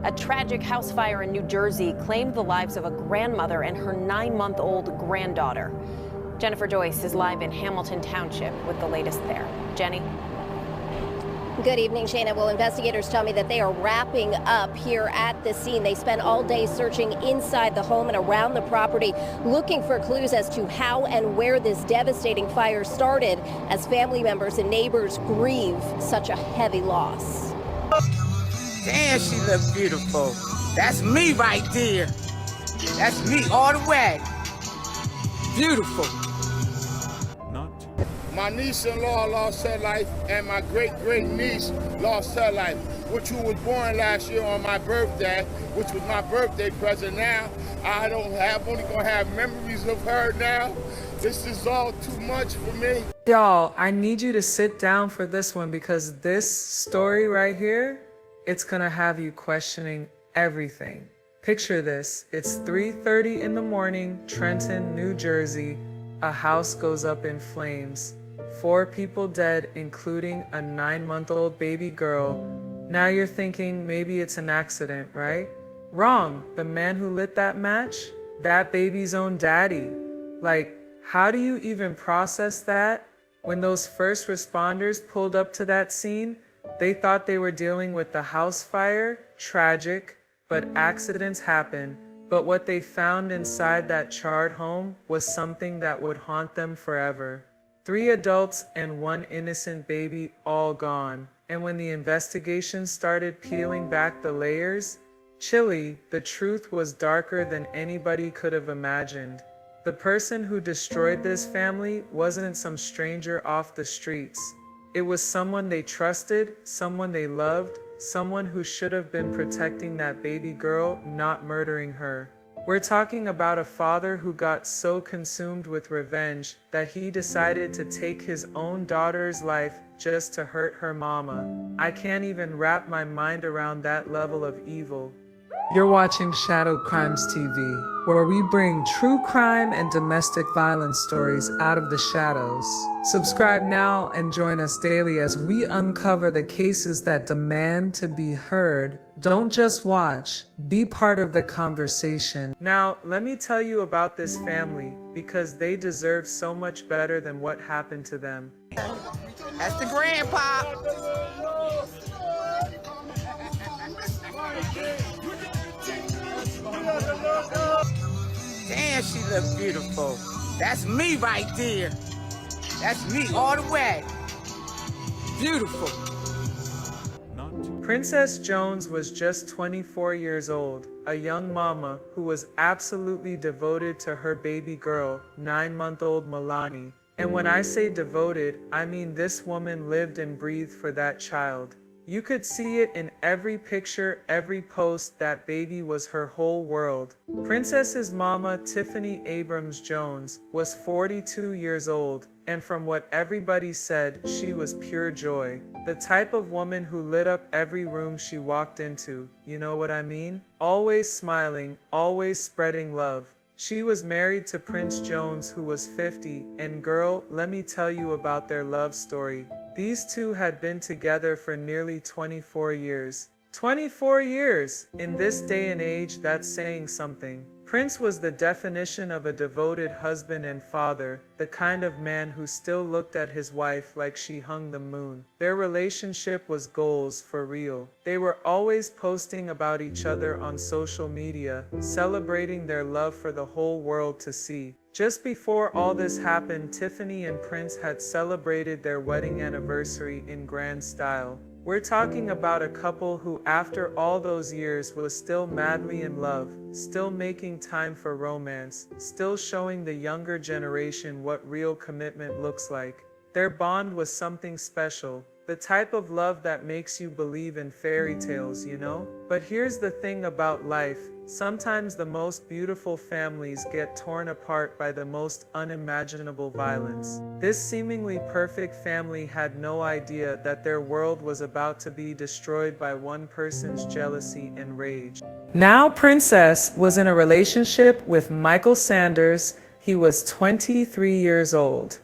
A tragic house fire in New Jersey claimed the lives of a grandmother and her 9-month-old granddaughter. Jennifer Joyce is live in Hamilton Township with the latest there. Jenny? Good evening, Shana. Well, investigators tell me that they are wrapping up here at the scene. They spent all day searching inside the home and around the property, looking for clues as to how and where this devastating fire started, as family members and neighbors grieve such a heavy loss. Damn, she looks beautiful. That's me right there. That's me all the way. Beautiful. My niece-in-law lost her life, and my great-great-niece lost her life, which was born last year on my birthday, which was my birthday present. Now, I'm only gonna have memories of her now. This is all too much for me. Y'all, I need you to sit down for this one, because this story right here, it's gonna have you questioning everything. Picture this. It's 3:30 in the morning, Trenton, New Jersey. A house goes up in flames. 4 people dead, including a 9-month-old baby girl. Now you're thinking maybe it's an accident, right? Wrong. The man who lit that match, that baby's own daddy. Like, how do you even process that? When those first responders pulled up to that scene, they thought they were dealing with the house fire. Tragic, but accidents happen. But what they found inside that charred home was something that would haunt them forever. 3 adults and 1 innocent baby, all gone. And when the investigation started peeling back the layers, chilly, the truth was darker than anybody could have imagined. The person who destroyed this family wasn't some stranger off the streets. It was someone they trusted, someone they loved, someone who should have been protecting that baby girl, not murdering her. We're talking about a father who got so consumed with revenge that he decided to take his own daughter's life just to hurt her mama. I can't even wrap my mind around that level of evil. You're watching Shadow Crimes TV, where we bring true crime and domestic violence stories out of the shadows. Subscribe now and join us daily as we uncover the cases that demand to be heard. Don't just watch, be part of the conversation. Now, let me tell you about this family, because they deserve so much better than what happened to them. That's the grandpa. Damn, she looks beautiful. That's me right there. That's me all the way. Beautiful. Princess Jones was just 24 years old, a young mama who was absolutely devoted to her baby girl, 9-month-old Malani. And when I say devoted, I mean this woman lived and breathed for that child. You could see it in every picture, every post. That baby was her whole world. Princess's mama, Tiffany Abrams Jones, was 42 years old, and from what everybody said, she was pure joy. The type of woman who lit up every room she walked into, you know what I mean? Always smiling, always spreading love. She was married to Prince Jones, who was 50, and girl, let me tell you about their love story. These two had been together for nearly 24 years. 24 years! In this day and age, that's saying something. Prince was the definition of a devoted husband and father, the kind of man who still looked at his wife like she hung the moon. Their relationship was goals for real. They were always posting about each other on social media, celebrating their love for the whole world to see. Just before all this happened, Tiffany and Prince had celebrated their wedding anniversary in grand style. We're talking about a couple who, after all those years, was still madly in love, still making time for romance, still showing the younger generation what real commitment looks like. Their bond was something special, the type of love that makes you believe in fairy tales, you know? But here's the thing about life. Sometimes the most beautiful families get torn apart by the most unimaginable violence. This seemingly perfect family had no idea that their world was about to be destroyed by one person's jealousy and rage. Now Princess was in a relationship with Michael Sanders. He was 23 years old.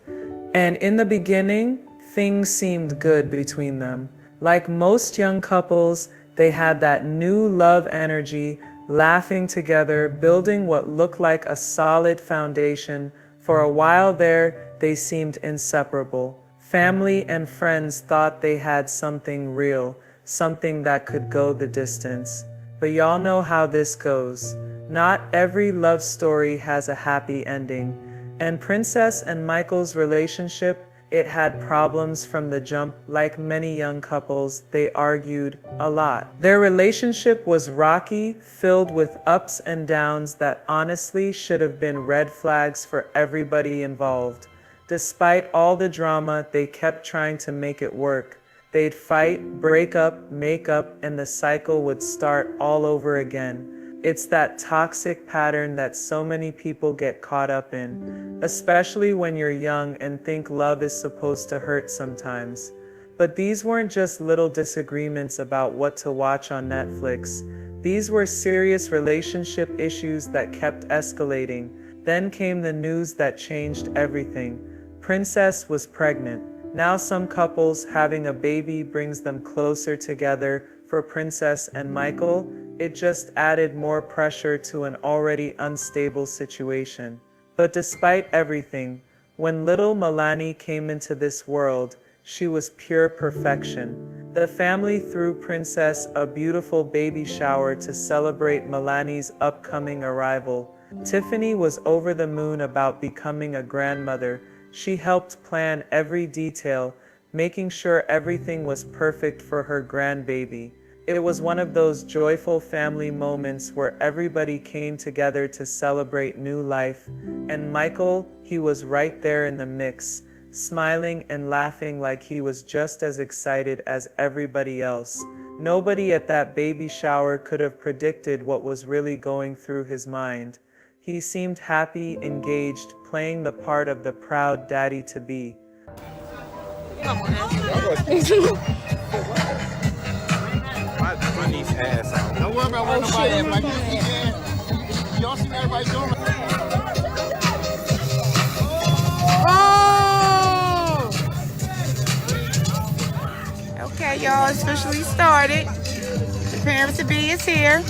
And in the beginning, things seemed good between them. Like most young couples, They had that new love energy, laughing together, building what looked like a solid foundation. For a while there, they seemed inseparable. Family and friends thought they had something real, something that could go the distance. But y'all know how this goes. Not every love story has a happy ending. And Princess and Michael's relationship, it had problems from the jump. Like many young couples, they argued a lot. Their relationship was rocky, filled with ups and downs that honestly should have been red flags for everybody involved. Despite all the drama, they kept trying to make it work. They'd fight, break up, make up, and the cycle would start all over again. It's that toxic pattern that so many people get caught up in, especially when you're young and think love is supposed to hurt sometimes. But these weren't just little disagreements about what to watch on Netflix. These were serious relationship issues that kept escalating. Then came the news that changed everything. Princess was pregnant. Now some couples having a baby brings them closer together. For Princess and Michael, it just added more pressure to an already unstable situation. But despite everything, when little Malani came into this world, she was pure perfection. The family threw Princess a beautiful baby shower to celebrate Malani's upcoming arrival. Tiffany was over the moon about becoming a grandmother. She helped plan every detail, making sure everything was perfect for her grandbaby. It was one of those joyful family moments where everybody came together to celebrate new life. And Michael, he was right there in the mix, smiling and laughing like he was just as excited as everybody else. Nobody at that baby shower could have predicted what was really going through his mind. He seemed happy, engaged, playing the part of the proud daddy-to-be. Don't worry about where nobody at. Like this weekend, y'all seen everybody doing it. Oh! Okay, y'all, it's officially started. The parents-to-be is here.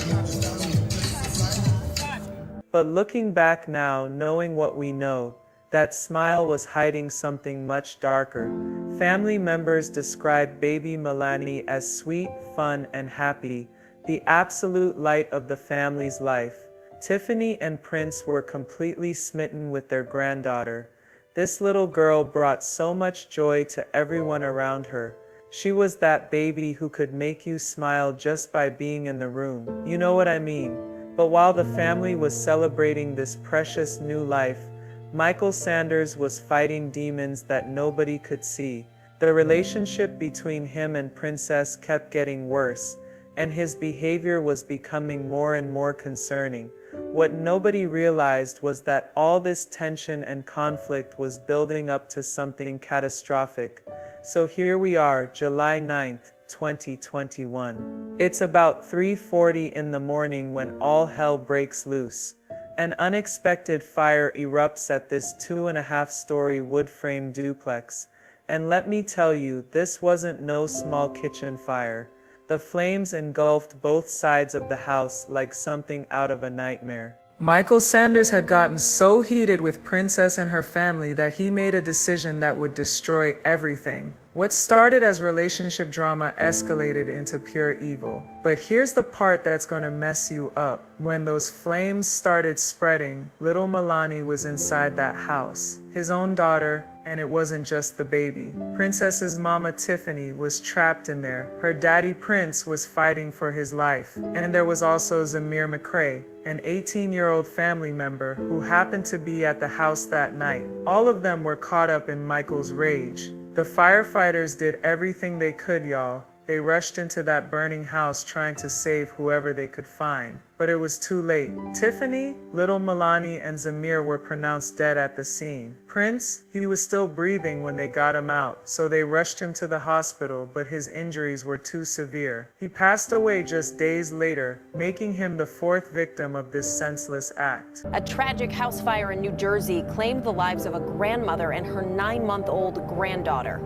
But looking back now, knowing what we know, that smile was hiding something much darker. Family members described baby Malani as sweet, fun, and happy, the absolute light of the family's life. Tiffany and Prince were completely smitten with their granddaughter. This little girl brought so much joy to everyone around her. She was that baby who could make you smile just by being in the room. You know what I mean? But while the family was celebrating this precious new life, Michael Sanders was fighting demons that nobody could see. The relationship between him and Princess kept getting worse, and his behavior was becoming more and more concerning. What nobody realized was that all this tension and conflict was building up to something catastrophic. So here we are, July 9th, 2021. It's about 3:40 in the morning when all hell breaks loose. An unexpected fire erupts at this 2.5-story wood-frame duplex. And let me tell you, this wasn't no small kitchen fire. The flames engulfed both sides of the house like something out of a nightmare. Michael Sanders had gotten so heated with Princess and her family that he made a decision that would destroy everything. What started as relationship drama escalated into pure evil. But here's the part that's going to mess you up. When those flames started spreading, little Malani was inside that house. His own daughter, and it wasn't just the baby. Princess's mama Tiffany was trapped in there. Her daddy Prince was fighting for his life. And there was also Zamir McCrae, an 18-year-old family member who happened to be at the house that night. All of them were caught up in Michael's rage. The firefighters did everything they could, y'all. They rushed into that burning house trying to save whoever they could find. But it was too late. Tiffany, little Malani, and Zamir were pronounced dead at the scene. Prince, he was still breathing when they got him out, so they rushed him to the hospital, but his injuries were too severe. He passed away just days later, making him the 4th victim of this senseless act. A tragic house fire in New Jersey claimed the lives of a grandmother and her 9-month-old granddaughter.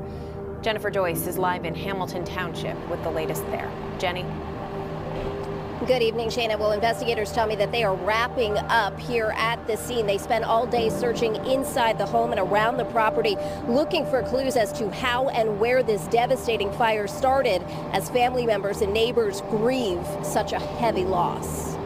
Jennifer Joyce is live in Hamilton Township with the latest there. Jenny? Good evening, Shayna. Well, investigators tell me that they are wrapping up here at the scene. They spent all day searching inside the home and around the property, looking for clues as to how and where this devastating fire started, as family members and neighbors grieve such a heavy loss.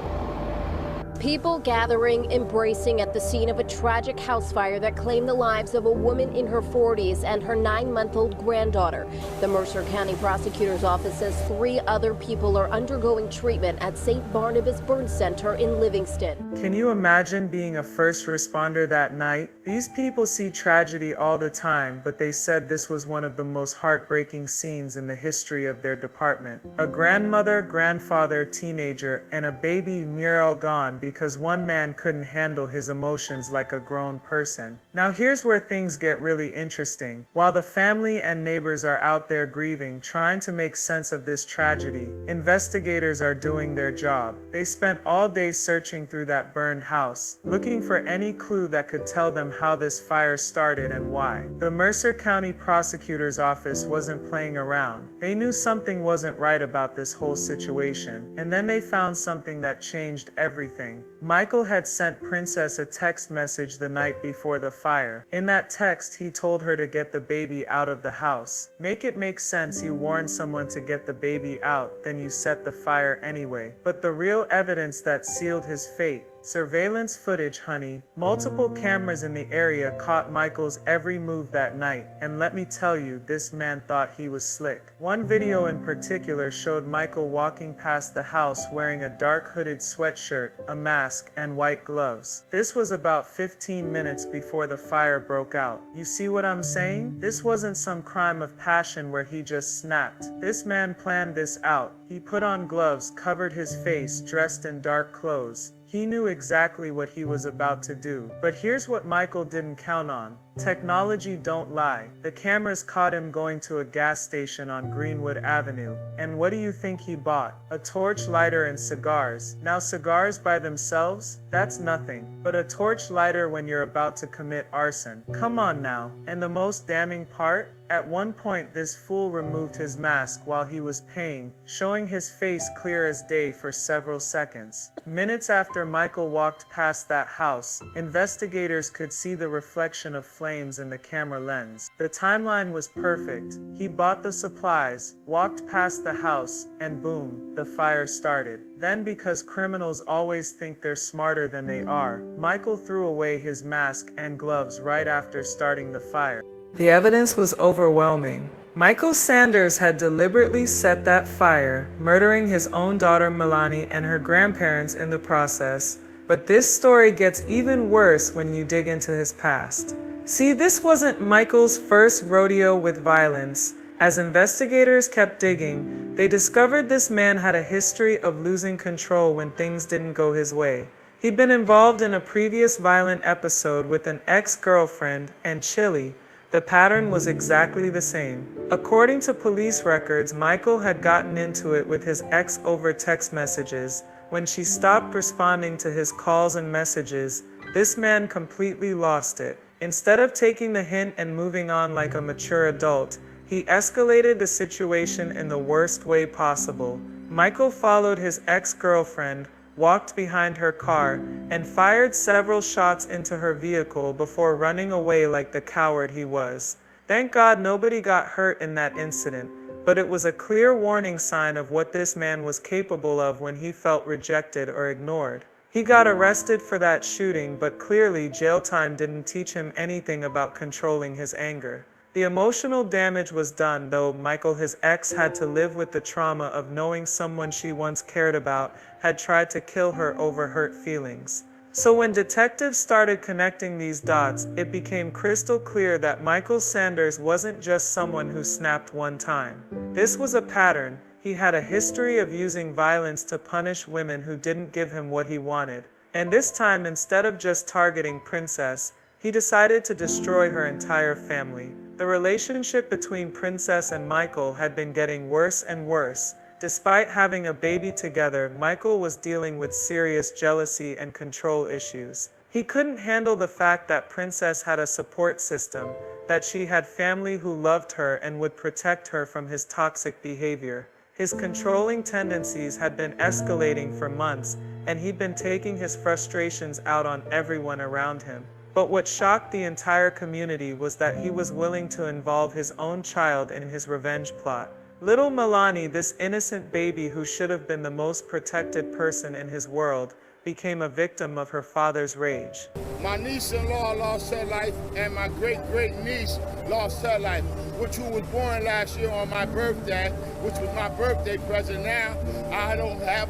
People gathering, embracing at the scene of a tragic house fire that claimed the lives of a woman in her 40s and her 9-month-old granddaughter. The Mercer County Prosecutor's Office says 3 other people are undergoing treatment at St. Barnabas Burn Center in Livingston. Can you imagine being a first responder that night? These people see tragedy all the time, but they said this was one of the most heartbreaking scenes in the history of their department. A grandmother, grandfather, teenager, and a baby mere all gone because one man couldn't handle his emotions like a grown person. Now here's where things get really interesting. While the family and neighbors are out there grieving, trying to make sense of this tragedy, investigators are doing their job. They spent all day searching through that burned house, looking for any clue that could tell them how this fire started and why. The Mercer County Prosecutor's Office wasn't playing around. They knew something wasn't right about this whole situation, and then they found something that changed everything. Michael had sent Princess a text message the night before the fire. In that text, he told her to get the baby out of the house. Make it make sense you warned someone to get the baby out, then you set the fire anyway. But the real evidence that sealed his fate: surveillance footage, honey. Multiple cameras in the area caught Michael's every move that night, and let me tell you, this man thought he was slick. One video in particular showed Michael walking past the house wearing a dark hooded sweatshirt, a mask, and white gloves. This was about 15 minutes before the fire broke out. You see what I'm saying? This wasn't some crime of passion where he just snapped. This man planned this out. He put on gloves, covered his face, dressed in dark clothes. He knew exactly what he was about to do. But here's what Michael didn't count on. Technology don't lie. The cameras caught him going to a gas station on Greenwood Avenue. And what do you think he bought? A torch lighter and cigars. Now cigars by themselves? That's nothing. But a torch lighter when you're about to commit arson. Come on now. And the most damning part? At one point, this fool removed his mask while he was paying, showing his face clear as day for several seconds. Minutes after Michael walked past that house, investigators could see the reflection of flames in the camera lens. The timeline was perfect. He bought the supplies, walked past the house, and boom, the fire started. Then, because criminals always think they're smarter than they are, Michael threw away his mask and gloves right after starting the fire. The evidence was overwhelming. Michael Sanders had deliberately set that fire, murdering his own daughter Malani and her grandparents in the process. But this story gets even worse when you dig into his past. See, this wasn't Michael's first rodeo with violence. As investigators kept digging, they discovered this man had a history of losing control when things didn't go his way. He'd been involved in a previous violent episode with an ex-girlfriend, and Chili. The pattern was exactly the same. According to police records, Michael had gotten into it with his ex over text messages. When she stopped responding to his calls and messages, this man completely lost it. Instead of taking the hint and moving on like a mature adult, he escalated the situation in the worst way possible. Michael followed his ex-girlfriend, walked behind her car, and fired several shots into her vehicle before running away like the coward he was. Thank God nobody got hurt in that incident, but it was a clear warning sign of what this man was capable of when he felt rejected or ignored. He got arrested for that shooting, but clearly jail time didn't teach him anything about controlling his anger. The emotional damage was done, though. Michael, his ex, had to live with the trauma of knowing someone she once cared about had tried to kill her over hurt feelings. So when detectives started connecting these dots, it became crystal clear that Michael Sanders wasn't just someone who snapped one time. This was a pattern. He had a history of using violence to punish women who didn't give him what he wanted. And this time, instead of just targeting Princess, he decided to destroy her entire family. The relationship between Princess and Michael had been getting worse and worse. Despite having a baby together, Michael was dealing with serious jealousy and control issues. He couldn't handle the fact that Princess had a support system, that she had family who loved her and would protect her from his toxic behavior. His controlling tendencies had been escalating for months, and he'd been taking his frustrations out on everyone around him. But what shocked the entire community was that he was willing to involve his own child in his revenge plot. Little Malani, this innocent baby who should have been the most protected person in his world, became a victim of her father's rage. My niece-in-law lost her life, and my great-great-niece lost her life, which was born last year on my birthday, which was my birthday present. Now,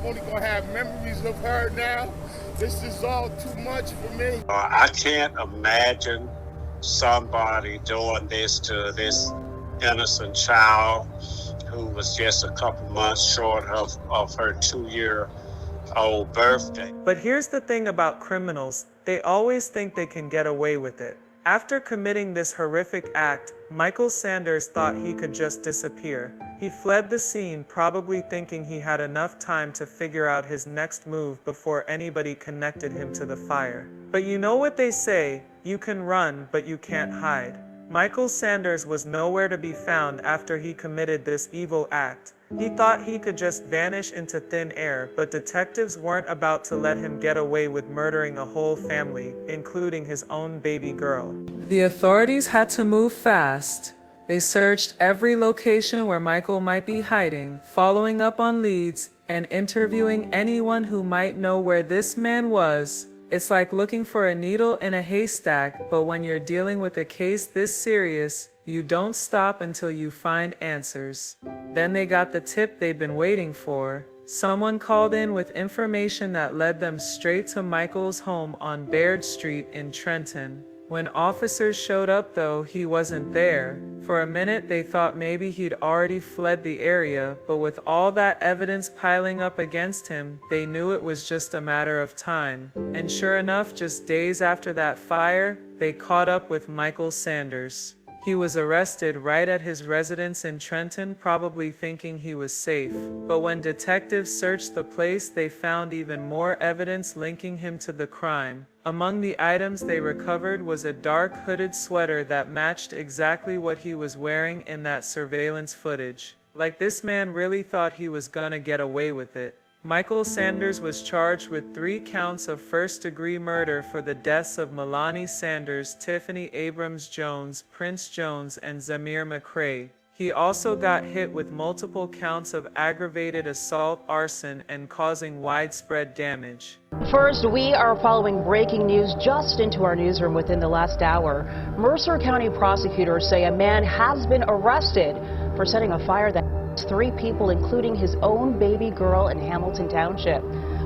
only gonna have memories of her now. This is all too much for me. I can't imagine somebody doing this to this innocent child who was just a couple months short of her 2-year-old birthday. But here's the thing about criminals, they always think they can get away with it. After committing this horrific act, Michael Sanders thought he could just disappear. He fled the scene, probably thinking he had enough time to figure out his next move before anybody connected him to the fire. But you know what they say, you can run, but you can't hide. Michael Sanders was nowhere to be found after he committed this evil act. He thought he could just vanish into thin air, but detectives weren't about to let him get away with murdering a whole family, including his own baby girl. The authorities had to move fast. They searched every location where Michael might be hiding, following up on leads, and interviewing anyone who might know where this man was. It's like looking for a needle in a haystack, but when you're dealing with a case this serious, you don't stop until you find answers. Then they got the tip they'd been waiting for. Someone called in with information that led them straight to Michael's home on Baird Street in Trenton. When officers showed up though, he wasn't there. For a minute they thought maybe he'd already fled the area, but with all that evidence piling up against him, they knew it was just a matter of time. And sure enough, just days after that fire, they caught up with Michael Sanders. He was arrested right at his residence in Trenton, probably thinking he was safe. But when detectives searched the place, they found even more evidence linking him to the crime. Among the items they recovered was a dark hooded sweater that matched exactly what he was wearing in that surveillance footage. Like this man really thought he was gonna get away with it. Michael Sanders was charged with 3 counts of first-degree murder for the deaths of Malani Sanders, Tiffany Abrams Jones, Prince Jones, and Zamir McCrae. He also got hit with multiple counts of aggravated assault, arson, and causing widespread damage. First, we are following breaking news just into our newsroom within the last hour. Mercer County prosecutors say a man has been arrested for setting a fire that 3 people, including his own baby girl in Hamilton Township.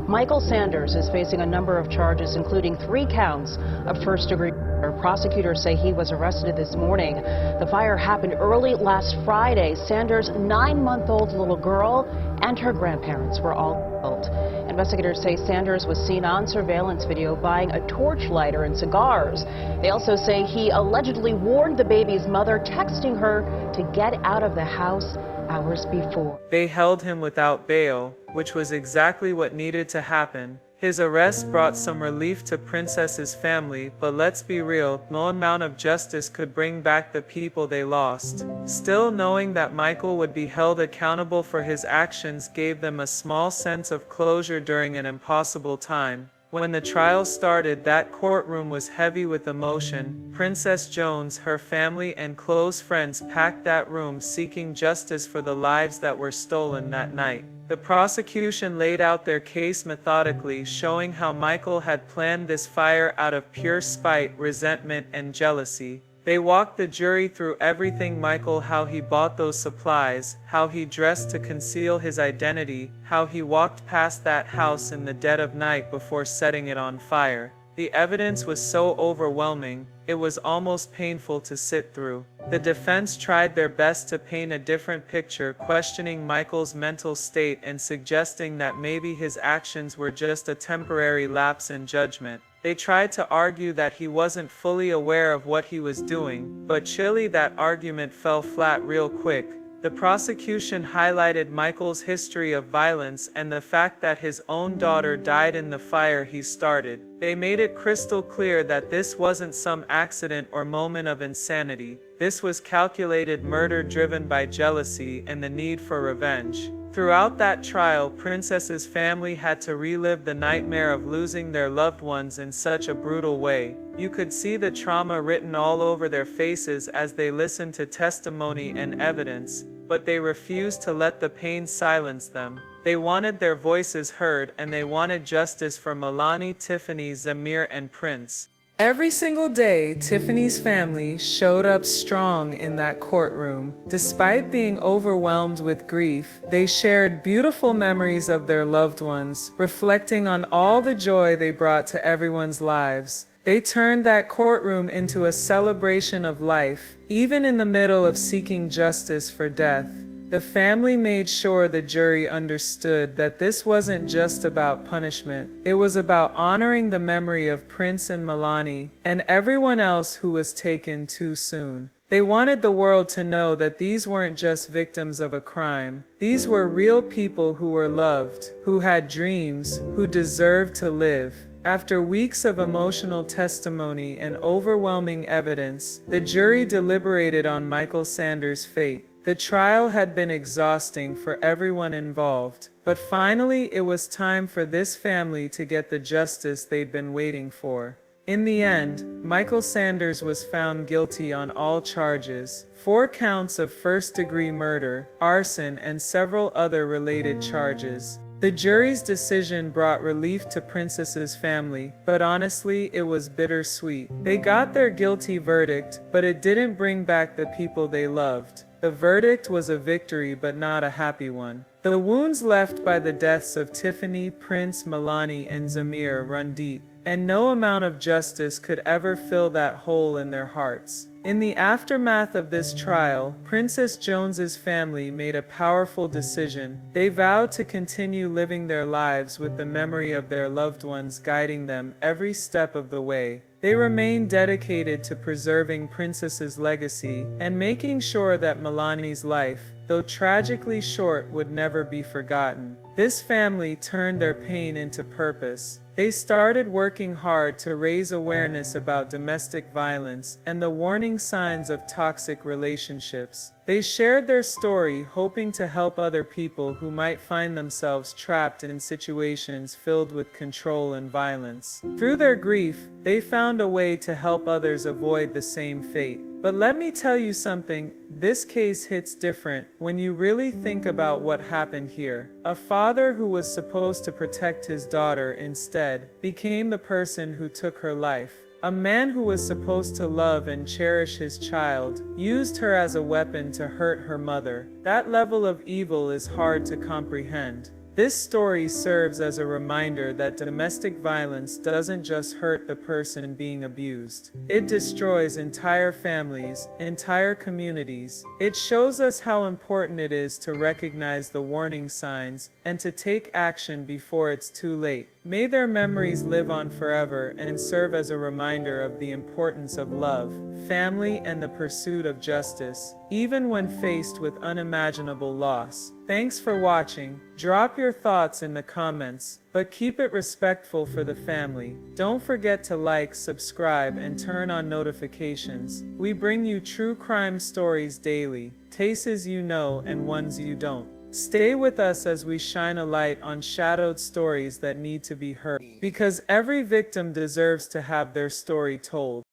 Michael Sanders is facing a number of charges, including 3 counts of first-degree murder. Prosecutors say he was arrested this morning. The fire happened early last Friday. Sanders' 9-month-old little girl and her grandparents were all killed. Investigators say Sanders was seen on surveillance video buying a torch lighter and cigars. They also say he allegedly warned the baby's mother, texting her to get out of the house hours before. They held him without bail, which was exactly what needed to happen. His arrest brought some relief to Princess's family, but let's be real, no amount of justice could bring back the people they lost. Still, knowing that Michael would be held accountable for his actions gave them a small sense of closure during an impossible time. When the trial started, that courtroom was heavy with emotion. Princess Jones, her family, and close friends packed that room seeking justice for the lives that were stolen that night. The prosecution laid out their case methodically, showing how Michael had planned this fire out of pure spite, resentment, and jealousy. They walked the jury through everything Michael, how he bought those supplies, how he dressed to conceal his identity, how he walked past that house in the dead of night before setting it on fire. The evidence was so overwhelming, it was almost painful to sit through. The defense tried their best to paint a different picture, questioning Michael's mental state and suggesting that maybe his actions were just a temporary lapse in judgment. They tried to argue that he wasn't fully aware of what he was doing, but chilly, that argument fell flat real quick. The prosecution highlighted Michael's history of violence and the fact that his own daughter died in the fire he started. They made it crystal clear that this wasn't some accident or moment of insanity. This was calculated murder driven by jealousy and the need for revenge. Throughout that trial, Princess's family had to relive the nightmare of losing their loved ones in such a brutal way. You could see the trauma written all over their faces as they listened to testimony and evidence, but they refused to let the pain silence them. They wanted their voices heard, and they wanted justice for Malani, Tiffany, Zamir, and Prince. Every single day, Tiffany's family showed up strong in that courtroom. Despite being overwhelmed with grief, they shared beautiful memories of their loved ones, reflecting on all the joy they brought to everyone's lives. They turned that courtroom into a celebration of life, even in the middle of seeking justice for death. The family made sure the jury understood that this wasn't just about punishment. It was about honoring the memory of Prince and Malani and everyone else who was taken too soon. They wanted the world to know that these weren't just victims of a crime. These were real people who were loved, who had dreams, who deserved to live. After weeks of emotional testimony and overwhelming evidence, the jury deliberated on Michael Sanders' fate. The trial had been exhausting for everyone involved, but finally it was time for this family to get the justice they'd been waiting for. In the end, Michael Sanders was found guilty on all charges, 4 counts of first-degree murder, arson, and several other related charges. The jury's decision brought relief to Princess's family, but honestly, it was bittersweet. They got their guilty verdict, but it didn't bring back the people they loved. The verdict was a victory, but not a happy one. The wounds left by the deaths of Tiffany, Prince, Malani, and Zamir run deep, and no amount of justice could ever fill that hole in their hearts. In the aftermath of this trial, Princess Jones's family made a powerful decision. They vowed to continue living their lives with the memory of their loved ones guiding them every step of the way. They remained dedicated to preserving Princess's legacy and making sure that Malani's life, though tragically short, would never be forgotten. This family turned their pain into purpose. They started working hard to raise awareness about domestic violence and the warning signs of toxic relationships. They shared their story, hoping to help other people who might find themselves trapped in situations filled with control and violence. Through their grief, they found a way to help others avoid the same fate. But let me tell you something, this case hits different when you really think about what happened here. A father who was supposed to protect his daughter instead became the person who took her life. A man who was supposed to love and cherish his child used her as a weapon to hurt her mother. That level of evil is hard to comprehend. This story serves as a reminder that domestic violence doesn't just hurt the person being abused. It destroys entire families, entire communities. It shows us how important it is to recognize the warning signs and to take action before it's too late. May their memories live on forever and serve as a reminder of the importance of love, family, and the pursuit of justice, even when faced with unimaginable loss. Thanks for watching. Drop your thoughts in the comments, but keep it respectful for the family. Don't forget to like, subscribe, and turn on notifications. We bring you true crime stories daily, cases you know and ones you don't. Stay with us as we shine a light on shadowed stories that need to be heard, because every victim deserves to have their story told.